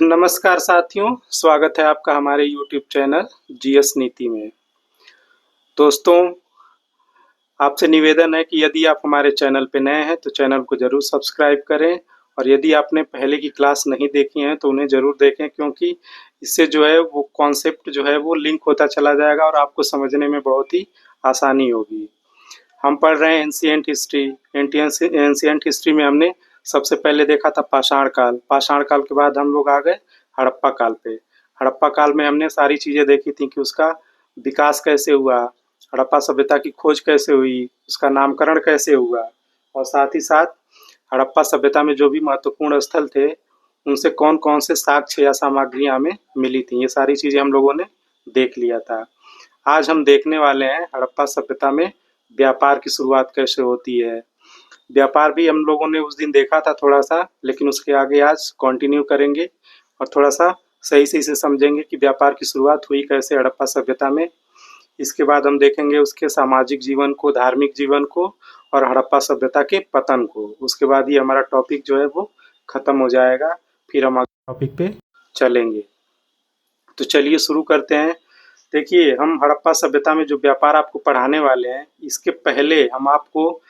नमस्कार साथियों, स्वागत है आपका हमारे YouTube चैनल जीएस नीति में। दोस्तों, आपसे निवेदन है कि यदि आप हमारे चैनल पे नए हैं तो चैनल को ज़रूर सब्सक्राइब करें और यदि आपने पहले की क्लास नहीं देखी हैं तो उन्हें ज़रूर देखें, क्योंकि इससे जो है वो कॉन्सेप्ट जो है वो लिंक होता चला जाएगा और आपको समझने में बहुत ही आसानी होगी। हम पढ़ रहे हैं एंशिएंट हिस्ट्री। एंशिएंट हिस्ट्री में हमने सबसे पहले देखा था पाषाण काल। पाषाण काल के बाद हम लोग आ गए हड़प्पा काल पे। हड़प्पा काल में हमने सारी चीज़ें देखी थी कि उसका विकास कैसे हुआ, हड़प्पा सभ्यता की खोज कैसे हुई, उसका नामकरण कैसे हुआ और साथ ही साथ हड़प्पा सभ्यता में जो भी महत्वपूर्ण स्थल थे उनसे कौन कौन से साक्ष्य या सामग्रियाँ हमें मिली थी। ये सारी चीज़ें हम लोगों ने देख लिया था। आज हम देखने वाले हैं हड़प्पा सभ्यता में व्यापार की शुरुआत कैसे होती है। व्यापार भी हम लोगों ने उस दिन देखा था थोड़ा सा, लेकिन उसके आगे आज कंटिन्यू करेंगे और थोड़ा सा सही से इसे समझेंगे कि व्यापार की शुरुआत हुई कैसे हड़प्पा सभ्यता में। इसके बाद हम देखेंगे उसके सामाजिक जीवन को, धार्मिक जीवन को और हड़प्पा सभ्यता के पतन को। उसके बाद ही हमारा टॉपिक जो है वो खत्म हो जाएगा, फिर हम अगले टॉपिक पे चलेंगे। तो चलिए शुरू करते हैं। देखिए, हम हड़प्पा सभ्यता में जो व्यापार आपको पढ़ाने वाले हैं, इसके पहले हम आपको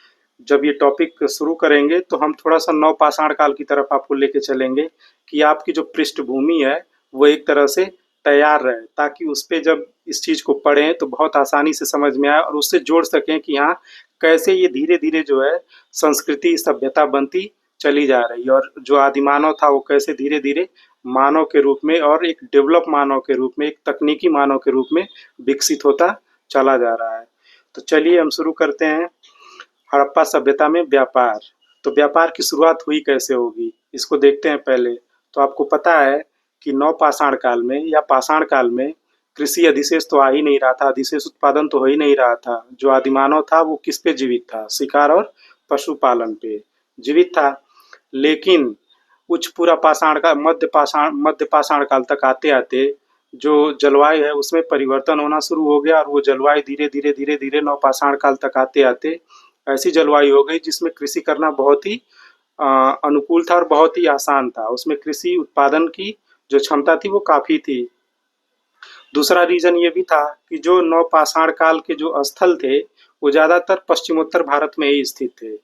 जब ये टॉपिक शुरू करेंगे तो हम थोड़ा सा नवपाषाण काल की तरफ आपको लेके चलेंगे कि आपकी जो पृष्ठभूमि है वो एक तरह से तैयार रहे, ताकि उस पे जब इस चीज़ को पढ़ें तो बहुत आसानी से समझ में आए और उससे जोड़ सकें कि हाँ, कैसे ये धीरे धीरे जो है संस्कृति सभ्यता बनती चली जा रही है और जो आदिमानव था वो कैसे धीरे धीरे मानव के रूप में और एक डेवलप मानव के रूप में, एक तकनीकी मानव के रूप में विकसित होता चला जा रहा है। तो चलिए हम शुरू करते हैं। हड़प्पा सभ्यता में व्यापार। तो व्यापार की शुरुआत हुई कैसे होगी, इसको देखते हैं पहले। तो आपको पता है कि नवपाषाण काल में या पाषाण काल में कृषि अधिशेष तो आ ही नहीं रहा था, अधिशेष उत्पादन तो हो ही नहीं रहा था। जो आदिमानव था वो किस पे जीवित था? शिकार और पशुपालन पे जीवित था। लेकिन उच्च पूरा पाषाण का मध्य पाषाण काल तक आते आते जो जलवायु है उसमें परिवर्तन होना शुरू हो गया और वो जलवायु धीरे धीरे नवपाषाण काल तक आते आते ऐसी जलवायु हो गई जिसमें कृषि करना बहुत ही अनुकूल था और बहुत ही आसान था। उसमें कृषि उत्पादन की जो क्षमता थी वो काफ़ी थी। दूसरा रीज़न ये भी था कि जो नवपाषाण काल के जो स्थल थे वो ज़्यादातर पश्चिमोत्तर भारत में ही स्थित थे।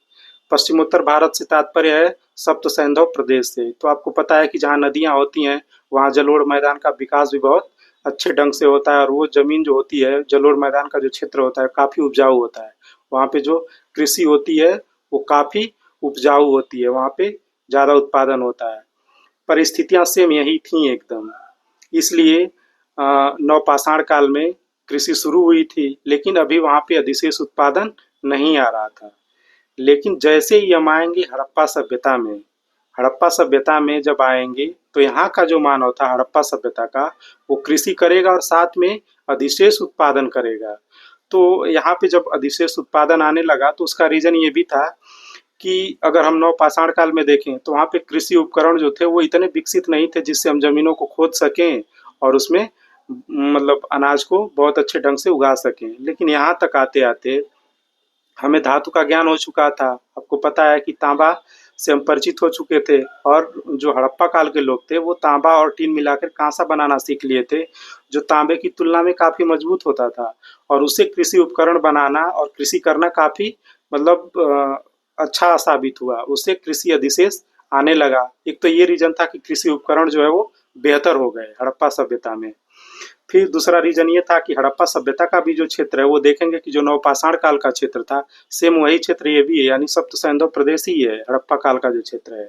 पश्चिमोत्तर भारत से तात्पर्य है सप्त सैंधव प्रदेश से। तो आपको पता है कि जहाँ नदियाँ होती हैं वहाँ जलोढ़ मैदान का विकास भी बहुत अच्छे ढंग से होता है और वो ज़मीन जो होती है, जलोढ़ मैदान का जो क्षेत्र होता है काफ़ी उपजाऊ होता है। वहाँ पे जो कृषि होती है वो काफ़ी उपजाऊ होती है, वहाँ पे ज़्यादा उत्पादन होता है। परिस्थितियाँ सेम यही थी एकदम। इसलिए नवपाषाण काल में कृषि शुरू हुई थी, लेकिन अभी वहाँ पे अधिशेष उत्पादन नहीं आ रहा था। लेकिन जैसे ही हम आएंगे हड़प्पा सभ्यता में जब आएंगे तो यहाँ का जो मानव था हड़प्पा सभ्यता का, वो कृषि करेगा और साथ में अधिशेष उत्पादन करेगा। तो यहाँ पे जब अधिशेष उत्पादन आने लगा तो उसका रीज़न ये भी था कि अगर हम नवपाषाण काल में देखें तो वहाँ पे कृषि उपकरण जो थे वो इतने विकसित नहीं थे जिससे हम ज़मीनों को खोद सकें और उसमें मतलब अनाज को बहुत अच्छे ढंग से उगा सकें। लेकिन यहाँ तक आते आते हमें धातु का ज्ञान हो चुका था। आपको पता है कि तांबा से हम परिचित हो चुके थे और जो हड़प्पा काल के लोग थे वो तांबा और टीन मिलाकर कांसा बनाना सीख लिए थे, जो तांबे की तुलना में काफ़ी मजबूत होता था और उससे कृषि उपकरण बनाना और कृषि करना काफ़ी मतलब अच्छा साबित हुआ। उससे कृषि अधिशेष आने लगा। एक तो ये रीज़न था कि कृषि उपकरण जो है वो बेहतर हो गए हड़प्पा सभ्यता में। फिर दूसरा रीज़न ये था कि हड़प्पा सभ्यता का भी जो क्षेत्र है वो देखेंगे कि जो नवपाषाण काल का क्षेत्र था सेम वही क्षेत्र ये भी है, यानी सप्त सैंधव प्रदेश ही है हड़प्पा काल का जो क्षेत्र है।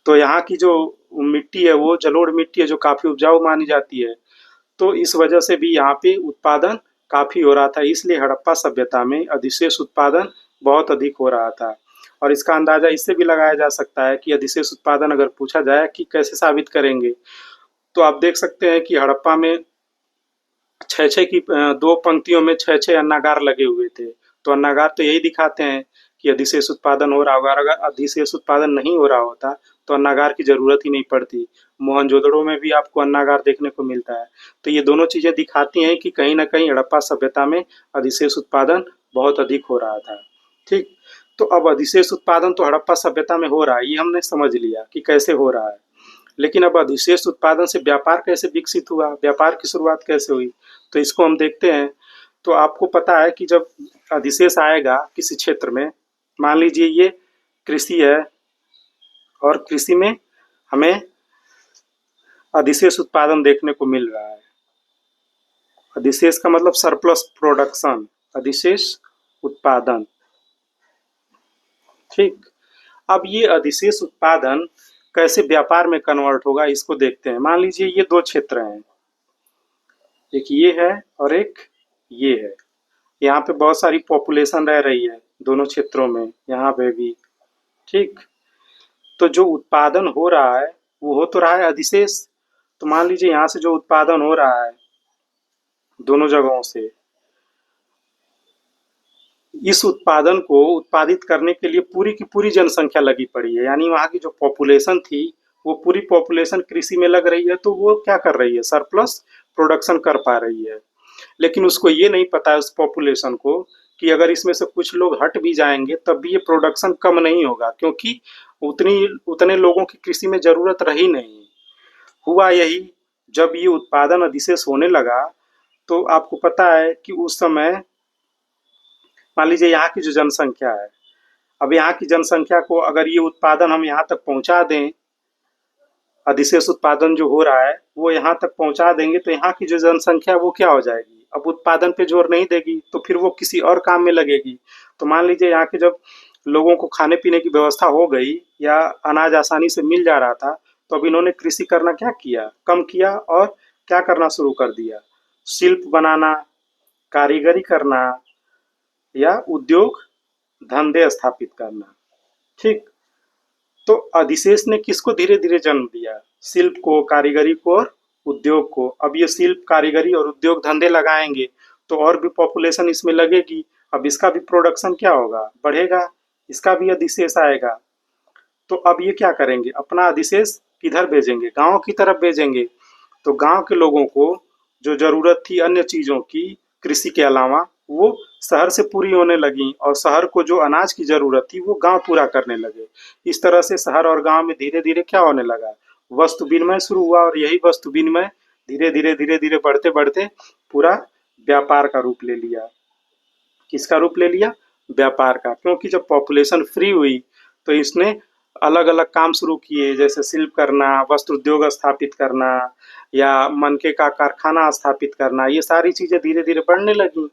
तो यहाँ की जो मिट्टी है वो जलोढ़ मिट्टी है जो काफ़ी उपजाऊ मानी जाती है। तो इस वजह से भी यहाँ पे उत्पादन काफ़ी हो रहा था, इसलिए हड़प्पा सभ्यता में अधिशेष उत्पादन बहुत अधिक हो रहा था। और इसका अंदाज़ा इससे भी लगाया जा सकता है कि अधिशेष उत्पादन अगर पूछा जाए कि कैसे साबित करेंगे, तो आप देख सकते हैं कि हड़प्पा में छः छः की दो पंक्तियों में छः छः अन्नागार लगे हुए थे। तो अन्नागार तो यही दिखाते हैं कि अधिशेष उत्पादन हो रहा होगा। अगर अधिशेष उत्पादन नहीं हो रहा होता तो अन्नागार की ज़रूरत ही नहीं पड़ती। मोहनजोदड़ो में भी आपको अन्नागार देखने को मिलता है। तो ये दोनों चीज़ें दिखाती हैं कि कहीं न कहीं हड़प्पा सभ्यता में अधिशेष उत्पादन बहुत अधिक हो रहा था। ठीक, तो अब अधिशेष उत्पादन तो हड़प्पा सभ्यता में हो रहा है, ये हमने समझ लिया कि कैसे हो रहा है। लेकिन अब अधिशेष उत्पादन से व्यापार कैसे विकसित हुआ, व्यापार की शुरुआत कैसे हुई, तो इसको हम देखते हैं। तो आपको पता है कि जब अधिशेष आएगा किसी क्षेत्र में, मान लीजिए ये कृषि है और कृषि में हमें अधिशेष उत्पादन देखने को मिल रहा है। अधिशेष का मतलब सरप्लस प्रोडक्शन, अधिशेष उत्पादन। ठीक, अब ये अधिशेष उत्पादन कैसे व्यापार में कन्वर्ट होगा इसको देखते हैं। मान लीजिए ये दो क्षेत्र हैं, एक ये है और एक ये है। यहाँ पे बहुत सारी पॉपुलेशन रह रही है दोनों क्षेत्रों में, यहाँ पे भी। ठीक, तो जो उत्पादन हो रहा है वो हो तो रहा है अधिशेष। तो मान लीजिए यहाँ से जो उत्पादन हो रहा है दोनों जगहों से, इस उत्पादन को उत्पादित करने के लिए पूरी की पूरी जनसंख्या लगी पड़ी है, यानी वहाँ की जो पॉपुलेशन थी वो पूरी पॉपुलेशन कृषि में लग रही है। तो वो क्या कर रही है, सरप्लस प्रोडक्शन कर पा रही है। लेकिन उसको ये नहीं पता है उस पॉपुलेशन को कि अगर इसमें से कुछ लोग हट भी जाएंगे तब भी ये प्रोडक्शन कम नहीं होगा, क्योंकि उतने लोगों की कृषि में जरूरत रही नहीं। हुआ यही, जब ये उत्पादन अधिशेष होने लगा तो आपको पता है कि उस समय मान लीजिए यहाँ की जो जनसंख्या है, अब यहाँ की जनसंख्या को अगर ये उत्पादन हम यहाँ तक पहुँचा दें, अधिशेष उत्पादन जो हो रहा है वो यहाँ तक पहुँचा देंगे, तो यहाँ की जो जनसंख्या है वो क्या हो जाएगी, अब उत्पादन पे जोर नहीं देगी, तो फिर वो किसी और काम में लगेगी। तो मान लीजिए यहाँ के जब लोगों को खाने पीने की व्यवस्था हो गई या अनाज आसानी से मिल जा रहा था, तो अब इन्होंने कृषि करना क्या किया, कम किया, और क्या करना शुरू कर दिया, शिल्प बनाना, कारीगरी करना या उद्योग धंधे स्थापित करना। ठीक, तो अधिशेष ने किसको धीरे धीरे जन्म दिया, शिल्प को, कारीगरी को और उद्योग को। अब ये शिल्प, कारीगरी और उद्योग धंधे लगाएंगे तो और भी पॉपुलेशन इसमें लगेगी। अब इसका भी प्रोडक्शन क्या होगा, बढ़ेगा, इसका भी अधिशेष आएगा। तो अब ये क्या करेंगे, अपना अधिशेष किधर भेजेंगे, गांव की तरफ भेजेंगे। तो गांव के लोगों को जो जरूरत थी अन्य चीजों की कृषि के अलावा, वो शहर से पूरी होने लगी, और शहर को जो अनाज की जरूरत थी वो गांव पूरा करने लगे। इस तरह से शहर और गांव में धीरे धीरे क्या होने लगा, वस्तु विनिमय शुरू हुआ, और यही वस्तु विनिमय धीरे धीरे बढ़ते बढ़ते पूरा व्यापार का रूप ले लिया। किसका रूप ले लिया, व्यापार का। क्योंकि जब पॉपुलेशन फ्री हुई तो इसने अलग अलग काम शुरू किए, जैसे शिल्प करना, वस्त्र उद्योग स्थापित करना या मनके का कारखाना स्थापित करना। ये सारी चीजें धीरे धीरे बढ़ने लगी।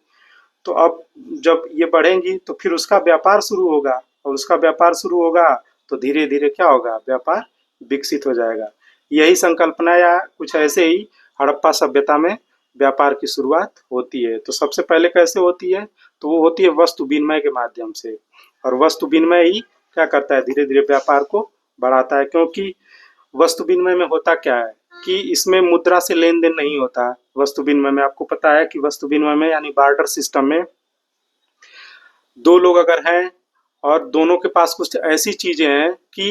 तो अब जब ये बढ़ेंगी तो फिर उसका व्यापार शुरू होगा, और उसका व्यापार शुरू होगा तो धीरे धीरे क्या होगा, व्यापार विकसित हो जाएगा। यही संकल्पना या कुछ ऐसे ही हड़प्पा सभ्यता में व्यापार की शुरुआत होती है। तो सबसे पहले कैसे होती है, तो वो होती है वस्तु विनिमय के माध्यम से। और वस्तु विनिमय ही क्या करता है, धीरे धीरे व्यापार को बढ़ाता है। क्योंकि वस्तु विनिमय में होता क्या है कि इसमें मुद्रा से लेन देन नहीं होता। वस्तु विनिमय में आपको पता है कि वस्तु विनिमय में यानी बार्टर सिस्टम में दो लोग अगर हैं और दोनों के पास कुछ ऐसी चीजें हैं कि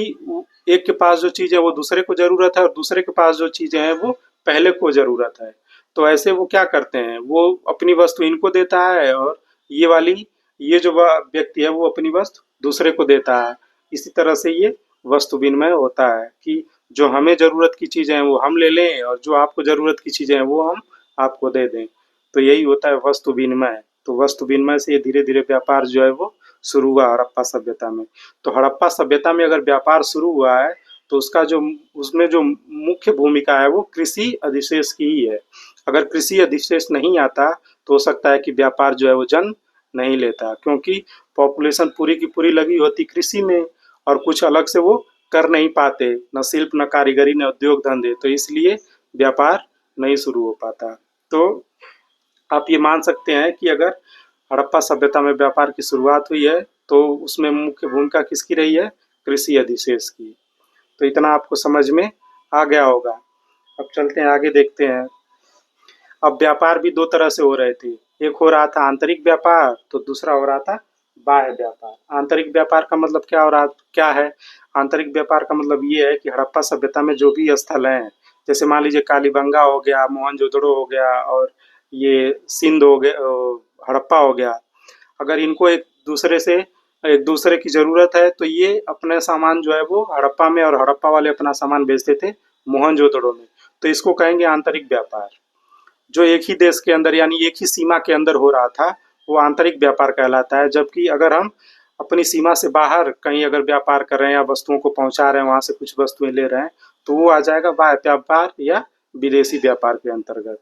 एक के पास जो चीज है वो दूसरे को जरूरत है, और दूसरे के पास जो चीजें हैं वो पहले को जरूरत है, तो ऐसे वो क्या करते हैं, वो अपनी वस्तु इनको देता है, और ये जो व्यक्ति है वो अपनी वस्तु दूसरे को देता है। इसी तरह से ये वस्तु विनिमय होता है कि जो हमें जरूरत की चीजें हैं वो हम ले लें, और जो आपको जरूरत की चीजें हैं वो हम आपको दे दें। तो यही होता है वस्तु विनिमय। तो वस्तु विनिमय से ये धीरे धीरे व्यापार जो है वो शुरू हुआ हड़प्पा सभ्यता में। तो हड़प्पा सभ्यता में अगर व्यापार शुरू हुआ है तो उसमें जो मुख्य भूमिका है वो कृषि अधिशेष की ही है। अगर कृषि अधिशेष नहीं आता तो हो सकता है कि व्यापार जो है वो जन्म नहीं लेता, क्योंकि पॉपुलेशन पूरी की पूरी लगी होती कृषि में, और कुछ अलग से वो कर नहीं पाते, न शिल्प, न कारीगरी, न उद्योग धंधे, तो इसलिए व्यापार नहीं शुरू हो पाता। तो आप ये मान सकते हैं कि अगर हड़प्पा सभ्यता में व्यापार की शुरुआत हुई है तो उसमें मुख्य भूमिका किसकी रही है, कृषि अधिशेष की। तो इतना आपको समझ में आ गया होगा। अब चलते हैं आगे, देखते हैं। अब व्यापार भी दो तरह से हो रहे थे, एक हो रहा था आंतरिक व्यापार, तो दूसरा हो रहा था बाह्य व्यापार। आंतरिक व्यापार का मतलब क्या है, आंतरिक व्यापार का मतलब ये है कि हड़प्पा सभ्यता में जो भी स्थल हैं, जैसे मान लीजिए कालीबंगा हो गया, मोहनजोदड़ो हो गया, और ये सिंध हो गया, हड़प्पा हो गया, अगर इनको एक दूसरे की ज़रूरत है तो ये अपने सामान जो है वो हड़प्पा में, और हड़प्पा वाले अपना सामान भेजते थे मोहनजोदड़ो में, तो इसको कहेंगे आंतरिक व्यापार। जो एक ही देश के अंदर यानी एक ही सीमा के अंदर हो रहा था वो आंतरिक व्यापार कहलाता है। जबकि अगर हम अपनी सीमा से बाहर कहीं अगर व्यापार कर रहे हैं या वस्तुओं को पहुंचा रहे हैं, वहां से कुछ वस्तुएं ले रहे हैं, तो वो आ जाएगा बाह्य व्यापार या विदेशी व्यापार के अंतर्गत।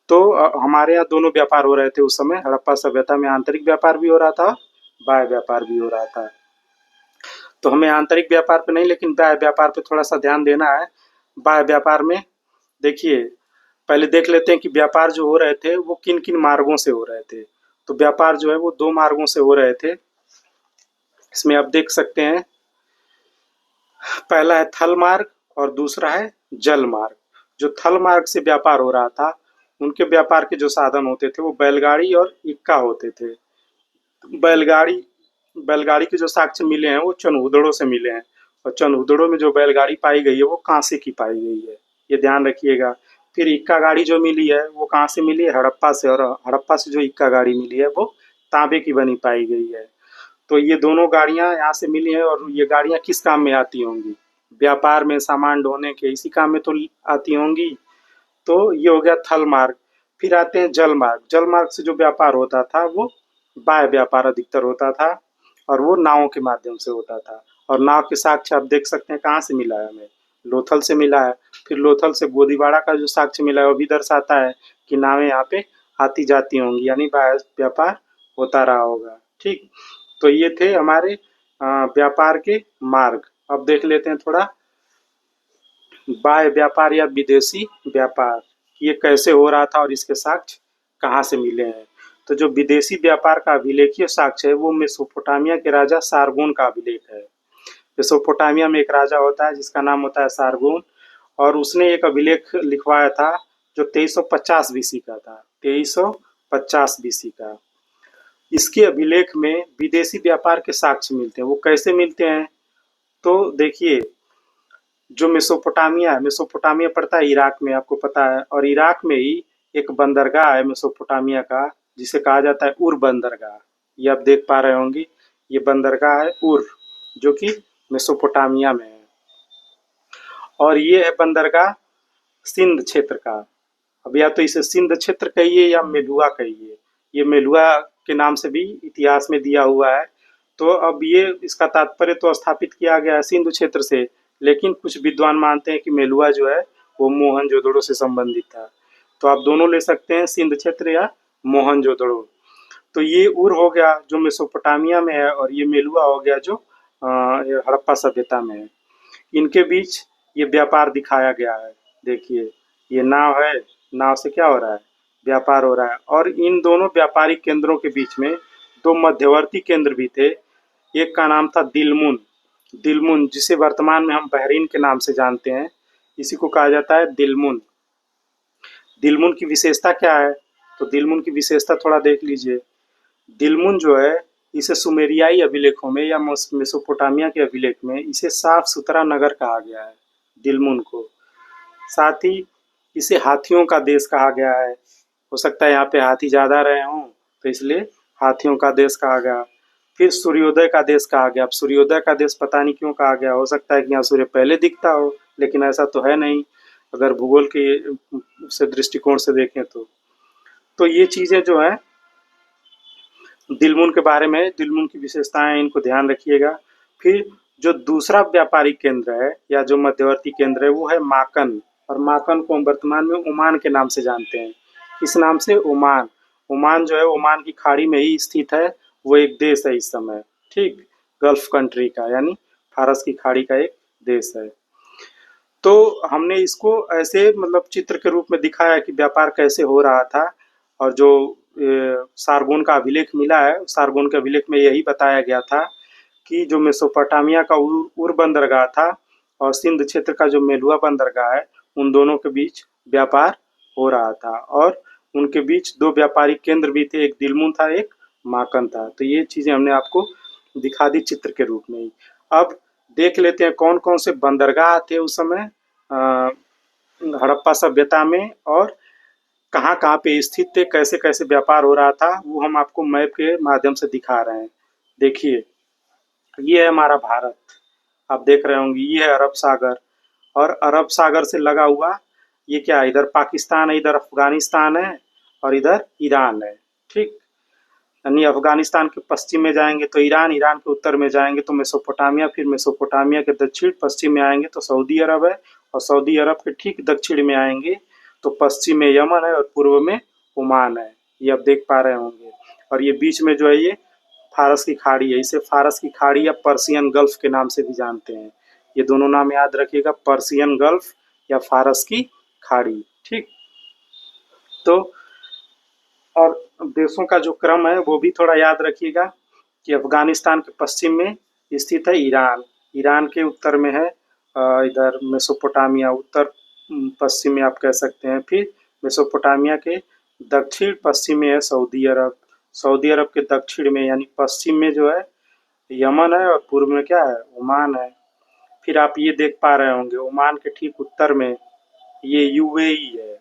तो हमारे यहाँ दोनों व्यापार हो रहे थे उस समय। हड़प्पा सभ्यता में आंतरिक व्यापार भी हो रहा था, बाह्य व्यापार भी हो रहा था। तो हमें आंतरिक व्यापार पे नहीं लेकिन बाह्य व्यापार पे थोड़ा सा ध्यान देना है। बाह्य व्यापार में देखिए, पहले देख लेते हैं कि व्यापार जो हो रहे थे वो किन किन मार्गों से हो रहे थे। तो व्यापार जो है वो दो मार्गों से हो रहे थे। इसमें आप देख सकते हैं, पहला है थल मार्ग और दूसरा है जल मार्ग। जो थल मार्ग से व्यापार हो रहा था उनके व्यापार के जो साधन होते थे वो बैलगाड़ी और इक्का होते थे। बैलगाड़ी बैलगाड़ी के जो साक्ष्य मिले हैं वो चनहुदड़ों से मिले हैं, और चनहुदड़ों में जो बैलगाड़ी पाई गई है वो कांसे की पाई गई है, ये ध्यान रखिएगा। फिर इक्का गाड़ी जो मिली है वो कहाँ से मिली है? हड़प्पा से, और हड़प्पा से जो इक्का गाड़ी मिली है वो तांबे की बनी पाई गई है। तो ये दोनों गाड़ियां यहाँ से मिली हैं, और ये गाड़ियां किस काम में आती होंगी? व्यापार में, सामान ढोने के, इसी काम में तो आती होंगी। तो ये हो गया थल मार्ग। फिर आते हैं जल मार्ग। जल मार्ग से जो व्यापार होता था वो बाह्य व्यापार अधिकतर होता था, और वो नावों के माध्यम से होता था। और नाव के साक्ष्य आप देख सकते हैं कहाँ से मिला है हमें? लोथल से मिला है। फिर लोथल से गोदीवाड़ा का जो साक्ष्य मिला है वो भी दर्शाता है कि नावें यहाँ पे आती जाती होंगी, यानी बाह्य व्यापार होता रहा होगा। ठीक, तो ये थे हमारे व्यापार के मार्ग। अब देख लेते हैं थोड़ा बाह्य व्यापार या विदेशी व्यापार, ये कैसे हो रहा था और इसके साक्ष्य कहाँ से मिले हैं। तो जो विदेशी व्यापार का अभिलेखीय साक्ष्य है वो मेसोपोटामिया के राजा सारगोन का अभिलेख है। मेसोपोटामिया में एक राजा होता है जिसका नाम होता है सारगोन, और उसने एक अभिलेख लिखवाया था जो 2350 बीसी का था। 2350 बीसी का। इसके अभिलेख में विदेशी व्यापार के साक्ष्य मिलते हैं। वो कैसे मिलते हैं? तो देखिए, जो मेसोपोटामिया है, मेसोपोटामिया पड़ता है इराक में, आपको पता है। और इराक में ही एक बंदरगाह है मेसोपोटामिया का जिसे कहा जाता है उर बंदरगाह। ये आप देख पा रहे होंगे, ये बंदरगाह है उर, जो कि मेसोपोटामिया में है। और ये है बंदरगाह सिंध क्षेत्र का। अब या तो इसे सिंध क्षेत्र कहिए या मेलुआ कहिए। ये मेलुआ के नाम से भी इतिहास में दिया हुआ है। तो अब ये इसका तात्पर्य तो स्थापित किया गया है सिंधु क्षेत्र से, लेकिन कुछ विद्वान मानते हैं कि मेलुआ जो है वो मोहनजोदड़ो से संबंधित था। तो आप दोनों ले सकते हैं, सिंध क्षेत्र या मोहनजोदड़ो। तो ये उर हो गया जो मेसोपोटामिया में है, और ये मेलुआ हो गया जो ये हड़प्पा सभ्यता में है। इनके बीच ये व्यापार दिखाया गया है। देखिए, ये नाव है, नाव से क्या हो रहा है? व्यापार हो रहा है। और इन दोनों व्यापारिक केंद्रों के बीच में दो मध्यवर्ती केंद्र भी थे। एक का नाम था दिलमुन। दिलमुन, जिसे वर्तमान में हम बहरीन के नाम से जानते हैं, इसी को कहा जाता है दिलमुन। दिलमुन की विशेषता क्या है? तो दिलमुन की विशेषता थोड़ा देख लीजिए। दिलमुन जो है, इसे सुमेरियाई अभिलेखों में या मेसोपोटामिया के अभिलेख में इसे साफ सुथरा नगर कहा गया है, दिलमुन को। साथ ही इसे हाथियों का देश कहा गया है। हो सकता है यहाँ पे हाथी ज़्यादा रहे हों, तो इसलिए हाथियों का देश कहा गया। फिर सूर्योदय का देश कहा गया। अब सूर्योदय का देश पता नहीं क्यों कहा गया, हो सकता है कि यहाँ सूर्य पहले दिखता हो, लेकिन ऐसा तो है नहीं अगर भूगोल के से दृष्टिकोण से देखें तो ये चीज़ें जो हैं दिलमुन के बारे में, दिलमुन की विशेषताएं, इनको ध्यान रखिएगा। फिर जो दूसरा व्यापारिक केंद्र है या जो मध्यवर्ती केंद्र है वो है माकन। और माकन को हम वर्तमान में ओमान के नाम से जानते हैं। इस नाम से ओमान, ओमान जो है ओमान की खाड़ी में ही स्थित है। वो एक देश है इस समय, ठीक, गल्फ कंट्री का, यानी फारस की खाड़ी का एक देश है। तो हमने इसको ऐसे मतलब चित्र के रूप में दिखाया कि व्यापार कैसे हो रहा था। और जो सारगोन का अभिलेख मिला है, सारगोन के अभिलेख में यही बताया गया था कि जो मेसोपोटामिया का उर बंदरगाह था और सिंध क्षेत्र का जो मेलुआ बंदरगाह है, उन दोनों के बीच व्यापार हो रहा था। और उनके बीच दो व्यापारिक केंद्र भी थे, एक दिलमुन था, एक माकन था। तो ये चीज़ें हमने आपको दिखा दी चित्र के रूप में ही। अब देख लेते हैं कौन कौन से बंदरगाह थे उस समय हड़प्पा सभ्यता में, और कहाँ कहाँ पे स्थित थे, कैसे कैसे व्यापार हो रहा था, वो हम आपको मैप के माध्यम से दिखा रहे हैं। देखिए, ये है हमारा भारत, आप देख रहे होंगे, ये है अरब सागर। और अरब सागर से लगा हुआ ये क्या है, इधर पाकिस्तान है, इधर अफगानिस्तान है और इधर ईरान है। ठीक, यानी अफगानिस्तान के पश्चिम में जाएंगे तो ईरान, ईरान के उत्तर में जाएंगे तो मेसोपोटामिया, फिर मेसोपोटामिया के दक्षिण पश्चिम में आएंगे तो सऊदी अरब है, और सऊदी अरब के ठीक दक्षिण में आएंगे तो पश्चिम में यमन है और पूर्व में ओमान है। ये आप देख पा रहे होंगे। और ये बीच में जो है ये फारस की खाड़ी है, इसे फारस की खाड़ी या पर्सियन गल्फ के नाम से भी जानते हैं। ये दोनों नाम याद रखिएगा, पर्सियन गल्फ या फारस की खाड़ी। ठीक, तो और देशों का जो क्रम है वो भी थोड़ा याद रखिएगा कि अफगानिस्तान के पश्चिम में स्थित है ईरान, ईरान के उत्तर में है इधर मेसोपोटामिया, उत्तर पश्चिम में आप कह सकते हैं। फिर मेसोपोटामिया के दक्षिण पश्चिम में है सऊदी अरब, सऊदी अरब के दक्षिण में यानी पश्चिम में जो है यमन है और पूर्व में क्या है, ओमान है। फिर आप ये देख पा रहे होंगे ओमान के ठीक उत्तर में ये यूएई है,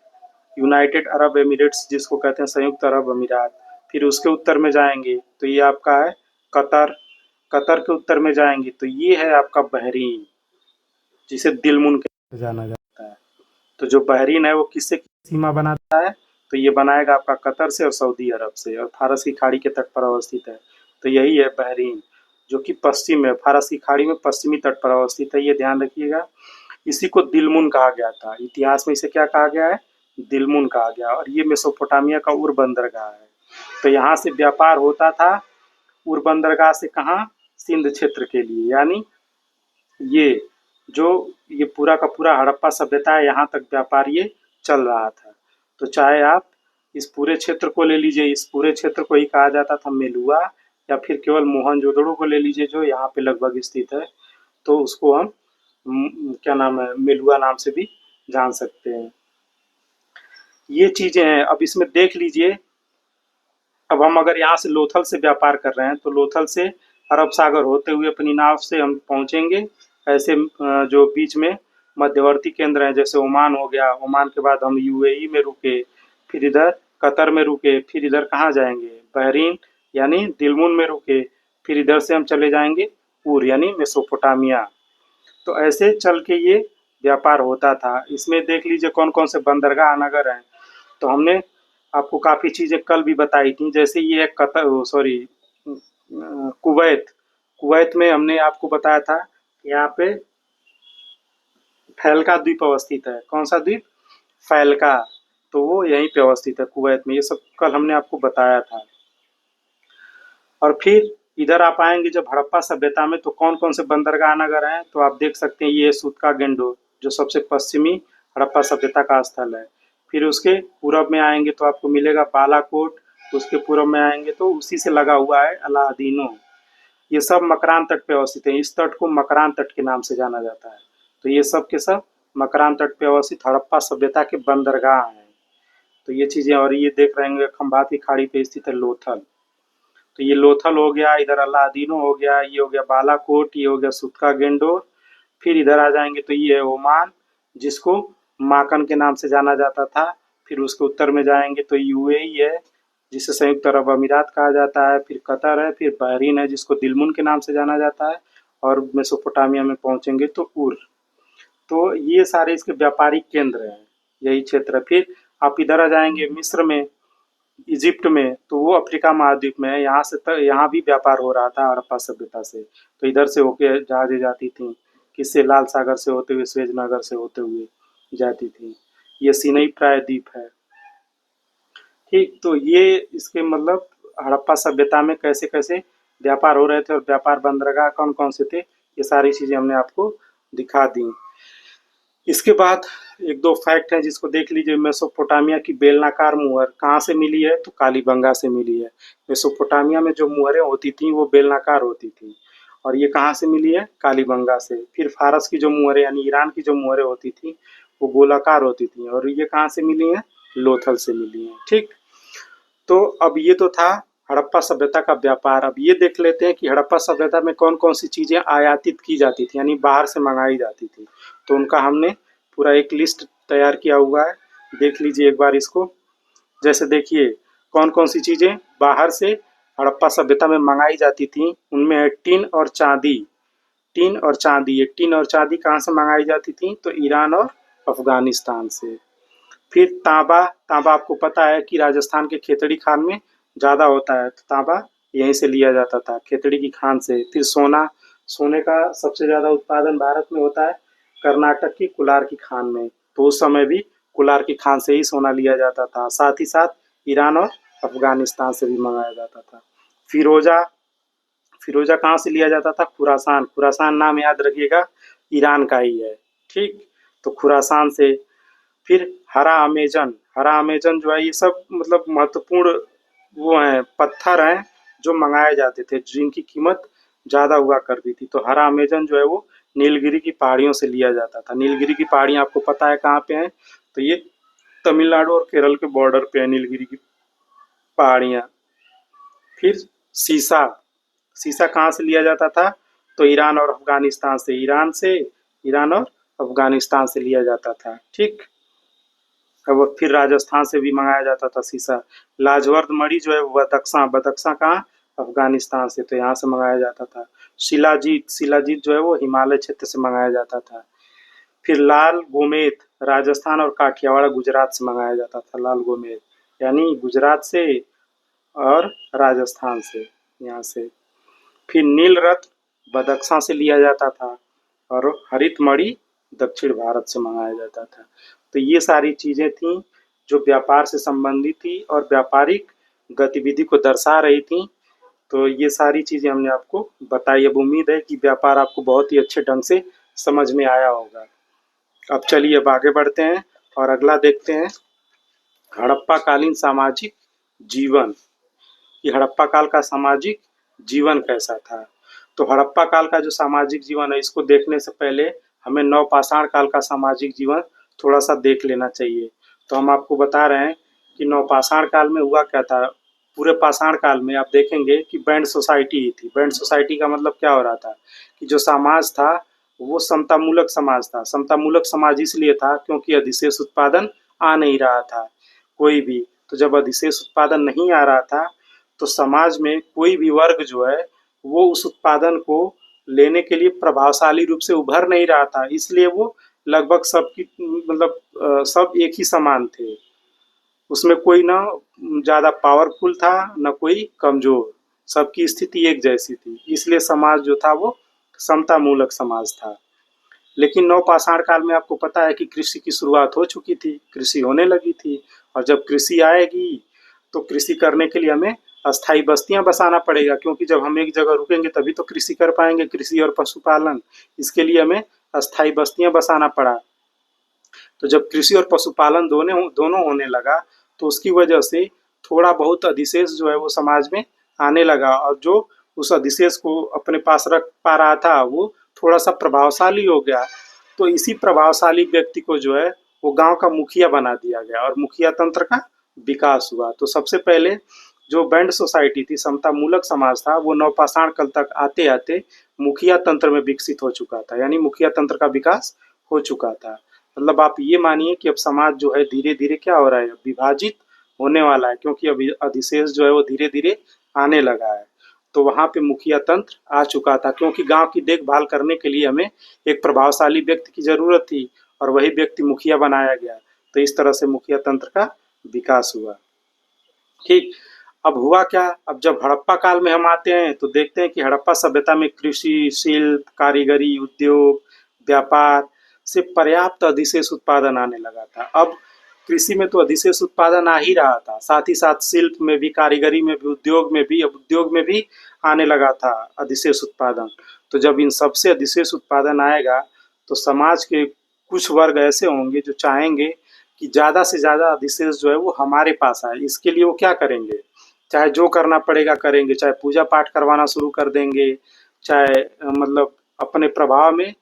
यूनाइटेड अरब एमिरेट्स, जिसको कहते हैं संयुक्त अरब अमीरात। फिर उसके उत्तर में जाएंगे तो ये आपका है कतर, कतर के उत्तर में जाएंगे तो ये है आपका बहरीन, जिसे दिलमुन के जाना जाता है। तो जो बहरीन है वो किससे सीमा बनाता है, तो ये बनाएगा आपका कतर से और सऊदी अरब से, और फारस की खाड़ी के तट पर अवस्थित है। तो यही है बहरीन, जो कि पश्चिम में, फारस की खाड़ी में पश्चिमी तट पर अवस्थित है, ये ध्यान रखिएगा। इसी को दिलमुन कहा गया था, इतिहास में इसे क्या कहा गया है, दिलमुन कहा गया। और ये मेसोपोटामिया का उर बंदरगाह है। तो यहाँ से व्यापार होता था उर बंदरगाह से, कहाँ, सिंध क्षेत्र के लिए। यानी ये जो ये पूरा का पूरा हड़प्पा सभ्यता है, यहाँ तक व्यापार ये चल रहा था। तो चाहे आप इस पूरे क्षेत्र को ले लीजिए, इस पूरे क्षेत्र को ही कहा जाता था मेलुआ, या फिर केवल मोहनजोदड़ो को ले लीजिए जो यहाँ पे लगभग स्थित है, तो उसको हम क्या नाम है, मेलुआ नाम से भी जान सकते हैं। ये चीजें हैं। अब इसमें देख लीजिए, अब हम अगर यहाँ से लोथल से व्यापार कर रहे हैं तो लोथल से अरब सागर होते हुए अपनी नाव से हम पहुंचेंगे। ऐसे जो बीच में मध्यवर्ती केंद्र हैं, जैसे ओमान हो गया, ओमान के बाद हम यूएई में रुके, फिर इधर कतर में रुके, फिर इधर कहाँ जाएंगे, बहरीन यानी दिलमुन में रुके, फिर इधर से हम चले जाएंगे उर यानी मेसोपोटामिया। तो ऐसे चल के ये व्यापार होता था। इसमें देख लीजिए कौन कौन से बंदरगाह नगर हैं। तो हमने आपको काफ़ी चीज़ें कल भी बताई थी, जैसे ये कतर, सॉरी, कुवैत, कुवैत में हमने आपको बताया था यहाँ पे फैलका द्वीप अवस्थित है। कौन सा द्वीप, फैलका, तो वो यहीं पे अवस्थित है कुवैत में। ये सब कल हमने आपको बताया था। और फिर इधर आप आएंगे जब हड़प्पा सभ्यता में, तो कौन कौन से बंदरगाह नगर हैं, तो आप देख सकते हैं ये सूतका गेंडो, जो सबसे पश्चिमी हड़प्पा सभ्यता का स्थल है। फिर उसके पूरब में आएंगे तो आपको मिलेगा बालाकोट, उसके पूरब में आएंगे तो उसी से लगा हुआ है अलादीनो। ये सब मकरान तट पे अवस्थित है, इस तट को मकरान तट के नाम से जाना जाता है। तो ये सब के सब मकरान तट पे अवस्थित हड़प्पा सभ्यता के बंदरगाह हैं। तो ये चीज़ें, और ये देख रहे होंगे खंबात की खाड़ी पे स्थित है लोथल। तो ये लोथल हो गया, इधर अलादीनो हो गया, ये हो गया बालाकोट, ये हो गया सुतका गेंडोर। फिर इधर आ जाएंगे तो ये है ओमान, जिसको माकन के नाम से जाना जाता था। फिर उसके उत्तर में जाएंगे तो यूएई है, जिसे संयुक्त अरब अमीरात कहा जाता है। फिर कतर है, फिर बहरीन है, जिसको दिलमुन के नाम से जाना जाता है। और मेसोपोटामिया में पहुंचेंगे तो उर। तो ये सारे इसके व्यापारिक केंद्र हैं, यही क्षेत्र। फिर आप इधर आ जाएंगे मिस्र में, इजिप्ट में, तो वो अफ्रीका महाद्वीप में है। यहाँ से यहाँ भी व्यापार हो रहा था हड़प्पा सभ्यता से। तो इधर से होके जहाजें जाती थी, किससे, लाल सागर से होते हुए, स्वेज नगर से होते हुए जाती थी। ये सीनई प्रायद्वीप है। ठीक, तो ये इसके मतलब हड़प्पा सभ्यता में कैसे कैसे व्यापार हो रहे थे और व्यापार बंदरगाह कौन कौन से थे, ये सारी चीज़ें हमने आपको दिखा दी। इसके बाद एक दो फैक्ट हैं जिसको देख लीजिए। मेसोपोटामिया की बेलनाकार मुहर कहाँ से मिली है, तो कालीबंगा से मिली है। मेसोपोटामिया में जो मुहरें होती थी वो बेलनाकार होती थी, और ये कहाँ से मिली है, कालीबंगा से। फिर फारस की जो मुहरें यानी ईरान की जो मुहरें होती थी वो गोलाकार होती थी, और ये कहाँ से मिली हैं, लोथल से मिली हैं। ठीक, तो अब ये तो था हड़प्पा सभ्यता का व्यापार। अब ये देख लेते हैं कि हड़प्पा सभ्यता में कौन कौन सी चीज़ें आयातित की जाती थी, यानी बाहर से मंगाई जाती थी। तो उनका हमने पूरा एक लिस्ट तैयार किया हुआ है, देख लीजिए एक बार इसको। जैसे देखिए कौन कौन सी चीज़ें बाहर से हड़प्पा सभ्यता में मंगाई जाती थी, उनमें है टिन और चांदी। टिन और चांदी, ये टिन और चांदी कहाँ से मंगाई जाती थी? तो ईरान और अफगानिस्तान से। फिर तांबा, तांबा आपको पता है कि राजस्थान के खेतड़ी खान में ज़्यादा होता है, तो तांबा यहीं से लिया जाता था, खेतड़ी की खान से। फिर सोना, सोने का सबसे ज़्यादा उत्पादन भारत में होता है कर्नाटक की कोलार की खान में, तो उस समय भी कोलार की खान से ही सोना लिया जाता था। साथ ही साथ ईरान और अफगानिस्तान से भी मंगाया जाता था। फिरोजा, फिरोजा कहाँ से लिया जाता था? खुरासान, खुरासान नाम याद रखिएगा, ईरान का ही है, ठीक। तो खुरासान से। फिर हरा अमेजन, हरा अमेजन जो है, ये सब मतलब महत्वपूर्ण वो हैं, पत्थर हैं जो मंगाए जाते थे, जिनकी कीमत ज़्यादा हुआ करती थी। तो हरा अमेजन जो है वो नीलगिरी की पहाड़ियों से लिया जाता था। नीलगिरी की पहाड़ियाँ आपको पता है कहाँ पे हैं? तो ये तमिलनाडु और केरल के बॉर्डर पे है नीलगिरी की पहाड़ियाँ। फिर सीसा, सीसा कहाँ से लिया जाता था? तो ईरान और अफगानिस्तान से, ईरान से, ईरान और अफगानिस्तान से लिया जाता था, ठीक। अब फिर राजस्थान से भी मंगाया जाता था सीसा। लाजवर्द मणि जो है वो बदख्शां, बदख्शां कहाँ? अफगानिस्तान से, तो यहाँ से मंगाया जाता था। शिलाजीत, शिलाजीत जो है वो हिमालय क्षेत्र से मंगाया जाता था। फिर लाल गोमेद, राजस्थान और काठियावाड़ गुजरात से मंगाया जाता था, लाल गोमेद, यानी गुजरात से और राजस्थान से, यहाँ से। फिर नील रत्न बदख्शां से लिया जाता था और हरित मणि दक्षिण भारत से मंगाया जाता था। तो ये सारी चीज़ें थीं जो व्यापार से संबंधित थी और व्यापारिक गतिविधि को दर्शा रही थी। तो ये सारी चीज़ें हमने आपको बताई। अब उम्मीद है कि व्यापार आपको बहुत ही अच्छे ढंग से समझ में आया होगा। अब चलिए अब आगे बढ़ते हैं और अगला देखते हैं, हड़प्पा कालीन सामाजिक जीवन। कि हड़प्पा काल का सामाजिक जीवन कैसा था। तो हड़प्पा काल का जो सामाजिक जीवन है, इसको देखने से पहले हमें नवपाषाण काल का सामाजिक जीवन थोड़ा सा देख लेना चाहिए। तो हम आपको बता रहे हैं कि नवपाषाण काल में हुआ क्या था। पूरे पाषाण काल में आप देखेंगे कि बैंड सोसाइटी ही थी। बैंड सोसाइटी का मतलब क्या हो रहा था कि जो समाज था वो समतामूलक समाज था। समतामूलक समाज इसलिए था क्योंकि अधिशेष उत्पादन आ नहीं रहा था कोई भी। तो जब अधिशेष उत्पादन नहीं आ रहा था तो समाज में कोई भी वर्ग जो है वो उस उत्पादन को लेने के लिए प्रभावशाली रूप से उभर नहीं रहा था, इसलिए वो लगभग सबकी मतलब सब एक ही समान थे। उसमें कोई ना ज़्यादा पावरफुल था न कोई कमज़ोर, सबकी स्थिति एक जैसी थी, इसलिए समाज जो था वो समतामूलक समाज था। लेकिन नवपाषाण काल में आपको पता है कि कृषि की शुरुआत हो चुकी थी, कृषि होने लगी थी, और जब कृषि आएगी तो कृषि करने के लिए हमें अस्थायी बस्तियां बसाना पड़ेगा, क्योंकि जब हम एक जगह रुकेंगे तभी तो कृषि कर पाएंगे, कृषि और पशुपालन। इसके लिए हमें अस्थायी बस्तियां बसाना पड़ा। तो जब कृषि और पशुपालन दोनों दोनों होने लगा तो उसकी वजह से थोड़ा बहुत अधिशेष जो है वो समाज में आने लगा, और जो उस अधिशेष को अपने पास रख पा रहा था वो थोड़ा सा प्रभावशाली हो गया। तो इसी प्रभावशाली व्यक्ति को जो है वो गांव का मुखिया बना दिया गया और मुखिया तंत्र का विकास हुआ। तो सबसे पहले जो बैंड सोसाइटी थी, समतामूलक समाज था, वो नवपाषाण काल तक आते आते मुखिया तंत्र में विकसित हो चुका था, यानी मुखिया तंत्र का विकास हो चुका था। मतलब आप ये मानिए कि अब समाज जो है धीरे धीरे क्या हो रहा है, विभाजित होने वाला है, क्योंकि अभी अधिशेष जो है वो धीरे धीरे आने लगा है। तो वहाँ पे मुखिया तंत्र आ चुका था, क्योंकि गांव की देखभाल करने के लिए हमें एक प्रभावशाली व्यक्ति की जरूरत थी और वही व्यक्ति मुखिया बनाया गया। तो इस तरह से मुखिया तंत्र का विकास हुआ, ठीक। अब हुआ क्या, अब जब हड़प्पा काल में हम आते हैं तो देखते हैं कि हड़प्पा सभ्यता में कृषि, शिल्प, कारीगरी, उद्योग, व्यापार से पर्याप्त अधिशेष उत्पादन आने लगा था। अब कृषि में तो अधिशेष उत्पादन आ ही रहा था, साथ ही साथ शिल्प में भी, कारीगरी में भी, उद्योग में भी, अब उद्योग में भी आने लगा था अधिशेष उत्पादन। तो जब इन सबसे अधिशेष उत्पादन आएगा तो समाज के कुछ वर्ग ऐसे होंगे जो चाहेंगे कि ज़्यादा से ज़्यादा अधिशेष जो है वो हमारे पास आए। इसके लिए वो क्या करेंगे, चाहे जो करना पड़ेगा करेंगे, चाहे पूजा पाठ करवाना शुरू कर देंगे, चाहे मतलब अपने प्रभाव में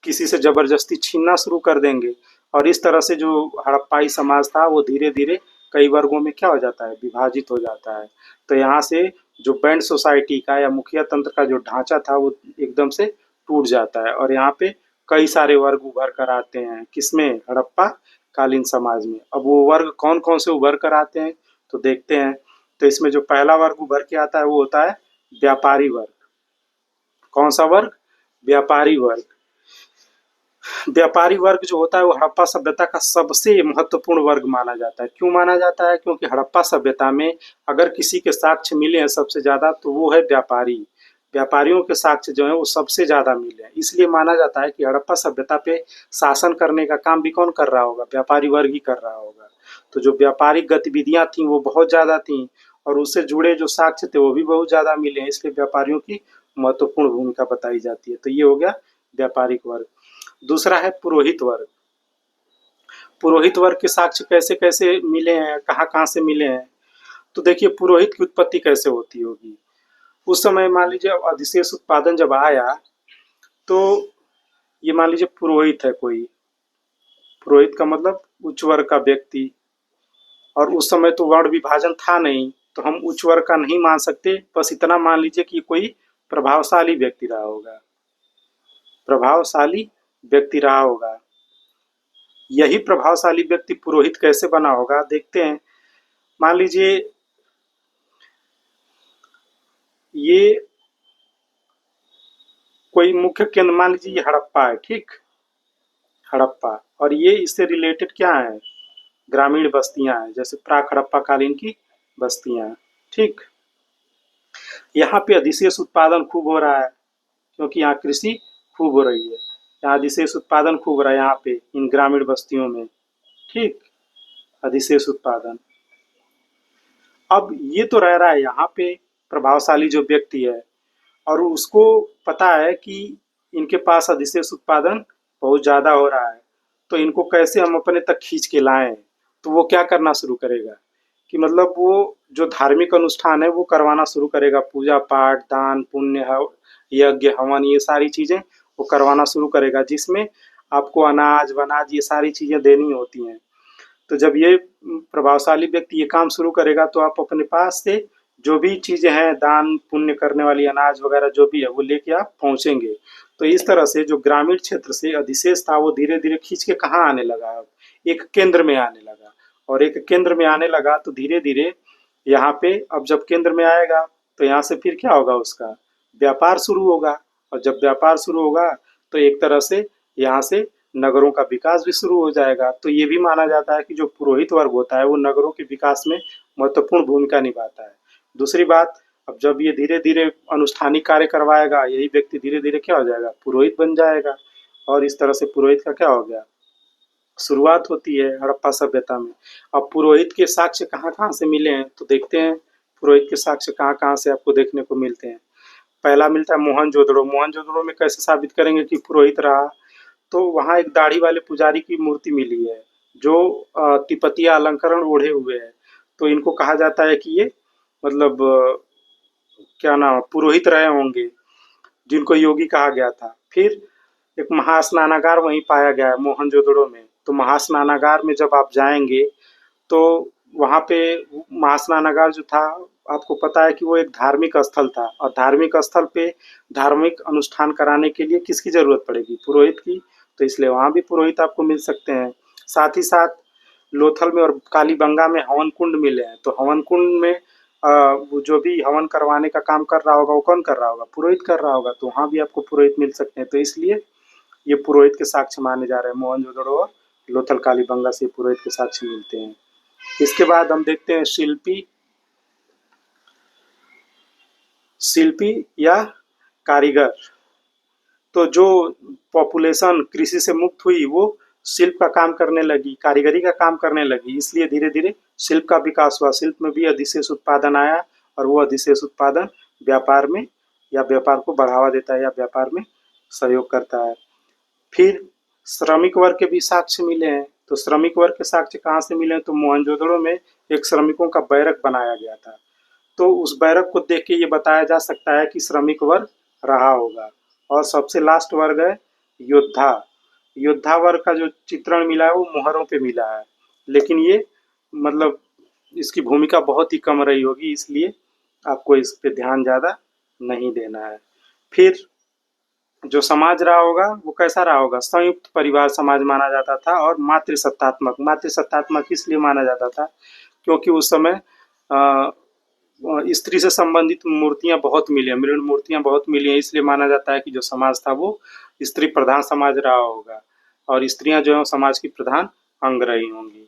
किसी से ज़बरदस्ती छीनना शुरू कर देंगे। और इस तरह से जो हड़प्पाई समाज था वो धीरे धीरे कई वर्गों में क्या हो जाता है, विभाजित हो जाता है। तो यहाँ से जो बैंड सोसाइटी का या मुखिया तंत्र का जो ढांचा था वो एकदम से टूट जाता है, और यहाँ पे कई सारे वर्ग उभर कर आते हैं, किसमें, हड़प्पा कालीन समाज में। अब वो वर्ग कौन कौन से उभर कर आते हैं तो देखते हैं। तो इसमें जो पहला वर्ग उभर के आता है वो होता है व्यापारी वर्ग। कौन सा वर्ग, व्यापारी वर्ग। व्यापारी वर्ग जो होता है वो हड़प्पा सभ्यता का सबसे महत्वपूर्ण वर्ग माना जाता है। क्यों माना जाता है? क्योंकि हड़प्पा सभ्यता में अगर किसी के साक्ष्य मिले हैं सबसे ज़्यादा तो वो है व्यापारी। व्यापारियों के साक्ष्य जो है वो सबसे ज़्यादा मिले हैं, इसलिए माना जाता है कि हड़प्पा सभ्यता पे शासन करने का काम भी कौन कर रहा होगा? व्यापारी वर्ग ही कर रहा होगा। तो जो व्यापारिक गतिविधियाँ थीं वो बहुत ज़्यादा थीं और उससे जुड़े जो साक्ष्य थे वो भी बहुत ज़्यादा मिले हैं, इसलिए व्यापारियों की महत्वपूर्ण भूमिका बताई जाती है। तो ये हो गया व्यापारिक वर्ग। दूसरा है पुरोहित वर्ग। पुरोहित वर्ग के साक्ष्य कैसे कैसे मिले हैं, कहाँ कहाँ से मिले हैं? तो देखिए पुरोहित की उत्पत्ति कैसे होती होगी। उस समय मान लीजिए अधिशेष उत्पादन जब आया तो ये मान लीजिए पुरोहित है कोई, पुरोहित का मतलब उच्च वर्ग का व्यक्ति, और उस समय तो वर्ण विभाजन था नहीं तो हम उच्च वर्ग का नहीं मान सकते, बस इतना मान लीजिए कि कोई प्रभावशाली व्यक्ति रहा होगा, प्रभावशाली व्यक्ति रहा होगा। यही प्रभावशाली व्यक्ति पुरोहित कैसे बना होगा देखते हैं। मान लीजिए ये कोई मुख्य केंद्र, मान लीजिए ये हड़प्पा है, ठीक, हड़प्पा, और ये इससे रिलेटेड क्या है? ग्रामीण बस्तियां हैं, जैसे प्राक हड़प्पा कालीन की बस्तियां, ठीक। यहाँ पे अधिशेष उत्पादन खूब हो रहा है क्योंकि यहाँ कृषि खूब हो रही है, यहाँ अधिशेष उत्पादन खूब हो रहा है यहाँ पे इन ग्रामीण बस्तियों में, ठीक, अधिशेष उत्पादन। अब ये तो रह रहा है यहाँ पे प्रभावशाली जो व्यक्ति है और उसको पता है कि इनके पास अधिशेष उत्पादन बहुत ज़्यादा हो रहा है, तो इनको कैसे हम अपने तक खींच के लाएं। तो वो क्या करना शुरू करेगा कि मतलब वो जो धार्मिक अनुष्ठान है वो करवाना शुरू करेगा, पूजा पाठ, दान पुण्य, यज्ञ हवन, ये सारी चीज़ें वो करवाना शुरू करेगा, जिसमें आपको अनाज वनाज ये सारी चीज़ें देनी होती हैं। तो जब ये प्रभावशाली व्यक्ति ये काम शुरू करेगा तो आप अपने पास से जो भी चीज़ें हैं दान पुण्य करने वाली, अनाज वगैरह जो भी है वो लेके आप पहुँचेंगे। तो इस तरह से जो ग्रामीण क्षेत्र से अधिशेष था वो धीरे धीरे खींच के कहाँ आने लगा, अब एक केंद्र में आने लगा, और एक केंद्र में आने लगा तो धीरे धीरे यहाँ पे अब जब केंद्र में आएगा तो यहाँ से फिर क्या होगा, उसका व्यापार शुरू होगा, और जब व्यापार शुरू होगा तो एक तरह से यहाँ से नगरों का विकास भी शुरू हो जाएगा। तो ये भी माना जाता है कि जो पुरोहित वर्ग होता है वो नगरों के विकास में महत्वपूर्ण भूमिका निभाता है। दूसरी बात, अब जब ये धीरे धीरे अनुष्ठानिक कार्य करवाएगा यही व्यक्ति धीरे धीरे क्या हो जाएगा, पुरोहित बन जाएगा, और इस तरह से पुरोहित का क्या हो गया, शुरुआत होती है हड़प्पा सभ्यता में। अब पुरोहित के साक्ष्य कहाँ कहाँ से मिले हैं तो देखते हैं, पुरोहित के साक्ष्य कहाँ कहाँ से आपको देखने को मिलते हैं। पहला मिलता है मोहनजोदड़ो। मोहनजोदड़ो में कैसे साबित करेंगे कि पुरोहित रहा, तो वहाँ एक दाढ़ी वाले पुजारी की मूर्ति मिली है जो तिपतिया अलंकरण ओढ़े हुए है। तो इनको कहा जाता है कि ये मतलब क्या नाम, पुरोहित रहे होंगे, जिनको योगी कहा गया था। फिर एक महास्नानागार वहीं पाया गया है मोहनजोदड़ो में। तो महास्नानागार में जब आप जाएंगे तो वहाँ पे महास्नानागार जो था, आपको पता है कि वो एक धार्मिक स्थल था, और धार्मिक स्थल पे धार्मिक अनुष्ठान कराने के लिए किसकी जरूरत पड़ेगी, पुरोहित की। तो इसलिए वहाँ भी पुरोहित आपको मिल सकते हैं। साथ ही साथ लोथल में और कालीबंगा में हवन कुंड मिले हैं, तो हवन कुंड में वो जो भी हवन करवाने का काम कर रहा होगा वो कौन कर रहा होगा, पुरोहित कर रहा होगा, तो वहाँ भी आपको पुरोहित मिल सकते हैं। तो इसलिए ये पुरोहित के साक्ष्य माने जा रहे हैं, मोहनजोदड़ो और लोथल कालीबंगा से पुरोहित के साक्ष्य मिलते हैं। इसके बाद हम देखते हैं शिल्पी, शिल्पी या कारीगर। तो जो पॉपुलेशन कृषि से मुक्त हुई वो शिल्प का काम करने लगी, कारीगरी का काम करने लगी, इसलिए धीरे धीरे शिल्प का विकास हुआ। शिल्प में भी अधिशेष उत्पादन आया और वो अधिशेष उत्पादन व्यापार में या व्यापार को बढ़ावा देता है या व्यापार में सहयोग करता है। फिर श्रमिक वर्ग के भी साक्ष्य मिले हैं। तो श्रमिक वर्ग के साक्ष्य कहाँ से मिले हैं, तो मोहनजोदड़ो में एक श्रमिकों का बैरक बनाया गया था, तो उस बैरक को देख के ये बताया जा सकता है कि श्रमिक वर्ग रहा होगा। और सबसे लास्ट वर्ग है योद्धा। योद्धा वर्ग का जो चित्रण मिला है वो मोहरों पे मिला है, लेकिन ये मतलब इसकी भूमिका बहुत ही कम रही होगी, इसलिए आपको इस पे ध्यान ज़्यादा नहीं देना है। फिर जो समाज रहा होगा वो कैसा रहा होगा, संयुक्त परिवार समाज माना जाता था, और मातृसत्तात्मक। मातृसत्तात्मक इसलिए माना जाता था क्योंकि उस समय स्त्री से संबंधित मूर्तियाँ बहुत मिली हैं, मृण मूर्तियाँ बहुत मिली हैं, इसलिए माना जाता है कि जो समाज था वो स्त्री प्रधान समाज रहा होगा और स्त्रियाँ जो हैं समाज की प्रधान अंग रही होंगी।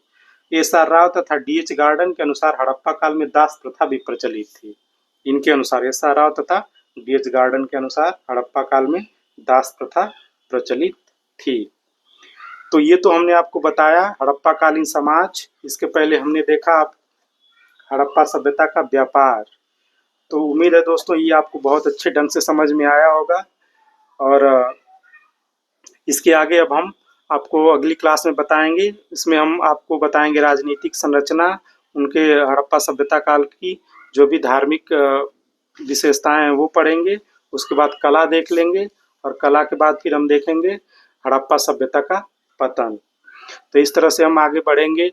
एस.आर. राव तथा डी.एच. गार्डन के अनुसार हड़प्पा काल में दास प्रथा भी प्रचलित थी। इनके अनुसार एस.आर. राव तथा डी.एच. गार्डन के अनुसार हड़प्पा काल में दास प्रथा प्रचलित थी। तो ये तो हमने आपको बताया हड़प्पा कालीन समाज। इसके पहले हमने देखा हड़प्पा सभ्यता का व्यापार। तो उम्मीद है दोस्तों ये आपको बहुत अच्छे ढंग से समझ में आया होगा और इसके आगे अब हम आपको अगली क्लास में बताएंगे। इसमें हम आपको बताएंगे राजनीतिक संरचना, उनके हड़प्पा सभ्यता काल की जो भी धार्मिक विशेषताएं हैं वो पढ़ेंगे। उसके बाद कला देख लेंगे और कला के बाद फिर हम देखेंगे हड़प्पा सभ्यता का पतन। तो इस तरह से हम आगे बढ़ेंगे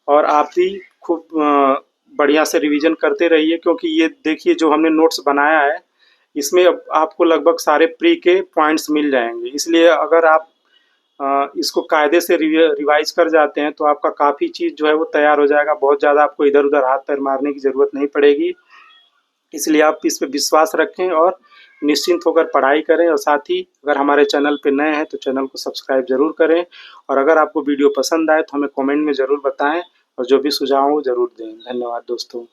और आप भी खूब बढ़िया से रिवीजन करते रहिए, क्योंकि ये देखिए जो हमने नोट्स बनाया है इसमें अब आपको लगभग सारे प्री के पॉइंट्स मिल जाएंगे। इसलिए अगर आप इसको कायदे से रिवाइज कर जाते हैं तो आपका काफ़ी चीज़ जो है वो तैयार हो जाएगा। बहुत ज़्यादा आपको इधर उधर हाथ पैर मारने की ज़रूरत नहीं पड़ेगी। इसलिए आप इस पे विश्वास रखें और निश्चिंत होकर पढ़ाई करें। और साथ ही अगर हमारे चैनल पे नए हैं तो चैनल को सब्सक्राइब ज़रूर करें और अगर आपको वीडियो पसंद आए तो हमें कमेंट में ज़रूर बताएं और जो भी सुझाव हो ज़रूर दें। धन्यवाद दोस्तों।